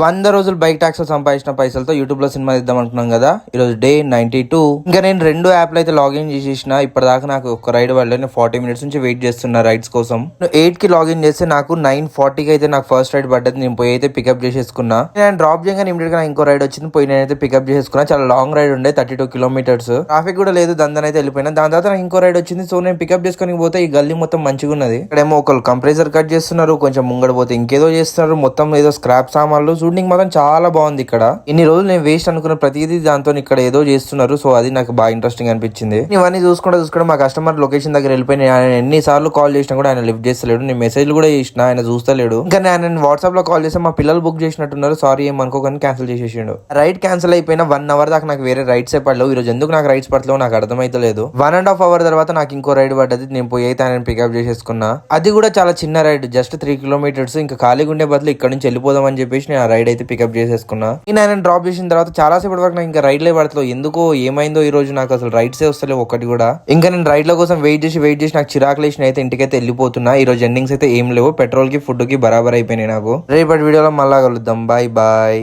100 రోజులు bike tax సంపాదించిన పైసలతో యూట్యూబ్ లో సినిమా ఇద్దాం అనుకున్నాం కదా. ఈ రోజు డే 92. ఇంకా నేను 2 యాప్లు అయితే లాగిన్ చేసేసిన. ఇప్పటిదాకా నాకు ఒక రైడ్ పడలేదు. నేను 40 మినిట్స్ నుంచి వెయిట్ చేస్తున్నా రైడ్స్ కోసం. 8 కి లాగిన్ చేస్తే నాకు 9:40 కి అయితే నాకు ఫస్ట్ రైడ్ పడ్డది. నేను పోయి అయితే పికప్ చేసేసుకున్నా. నేను డ్రాప్ చేయగానే ఇమీడియట్ గా ఇంకో రైడ్ వచ్చింది. పోయి నేనైతే పికప్ చేసేసుకున్నా. చాలా లాంగ్ రైడ్ ఉండే, 32 కిలోమీటర్స్. ట్రాఫిక్ కూడా లేదు, దందన అయితే వెళ్ళిపోయినా. దాని తర్వాత నాకు ఇంకో రైడ్ వచ్చింది. సో నేను పికప్ చేసుకుని పోతే ఈ గల్లీ మొత్తం మంచిగా ఉన్నది. ఇక్కడేమో ఒకళ్ళు కంప్రెసర్ కట్ చేస్తున్నారు, కొంచెం ముంగడ పోతే ఇంకేదో చేస్తున్నారు. మొత్తం ఏదో స్క్రాప్ సామాన్లు. చూడడానికి మాత్రం చాలా బాగుంది. ఇక్కడ ఇన్ని రోజులు నేను వేస్ట్ అనుకున్న ప్రతిదీ దాంతో ఇక్కడ ఏదో చేస్తున్నారు. సో అది నాకు బాగా ఇంట్రెస్టింగ్ అనిపించింది. ఇవన్నీ చూసుకుంటే మా కస్టమర్ లొకేషన్ దగ్గర వెళ్ళిపోయి ఆయన ఎన్నిసార్లు కాల్ చేసినా కూడా ఆయన లిఫ్ట్ చేస్తలేడు. నేను మెసేజ్ కూడా చేసిన, ఆయన చూస్తలేడు. ఇంకా నేను వాట్సాప్ లో కాల్ చేస్తే మా పిల్లలు బుక్ చేసినట్టున్నారు. సారీ ఏమనుకోకని క్యాన్సిల్ చేసేసిండు. రైడ్ క్యాన్సిల్ అయిపోయిన 1 అవర్ దాకా నాకు వేరే రైడ్స్ పడలేవు. ఈ రోజు ఎందుకు నాకు రైడ్స్ పడలేవు నాకు అర్థమైతలేదు. 1.5 అవర్ తర్వాత నాకు ఇంకో రైడ్ పడ్డది. నేను పోయి అయితే ఆయన పికప్ చేసేసుకున్నా. అది కూడా చాలా చిన్న రైడ్, జస్ట్ 3 కిలోమీటర్స్. ఇంకా ఖాళీగా ఉండే బదులు ఇక్కడ నుంచి వెళ్ళిపోదాం అని చెప్పేసి నేను ఆ రైడ్ అయితే పికప్ చేసేసుకున్నా. నేను ఆయన డ్రాప్ చేసిన తర్వాత చాలా సేపటి వరకు నాకు ఇంకా రైడ్లే పడతలేదు. ఎందుకో ఏమైందో ఈ రోజు నాకు అసలు రైడ్సే వస్తలేవు ఒక్కటి కూడా. ఇంకా నేను రైడ్ల కోసం వెయిట్ చేసి నాకు చిరాకు లేచిన అయితే ఇంటికైతే వెళ్ళిపోతున్నా. ఈ రోజు ఎండింగ్స్ అయితే ఏం లేవు. పెట్రోల్ కి ఫుడ్ కి బరాబర్ అయిపోయినాయి నాకు. రేపటి వీడియోలో మళ్ళా కలుద్దాం. Bye bye.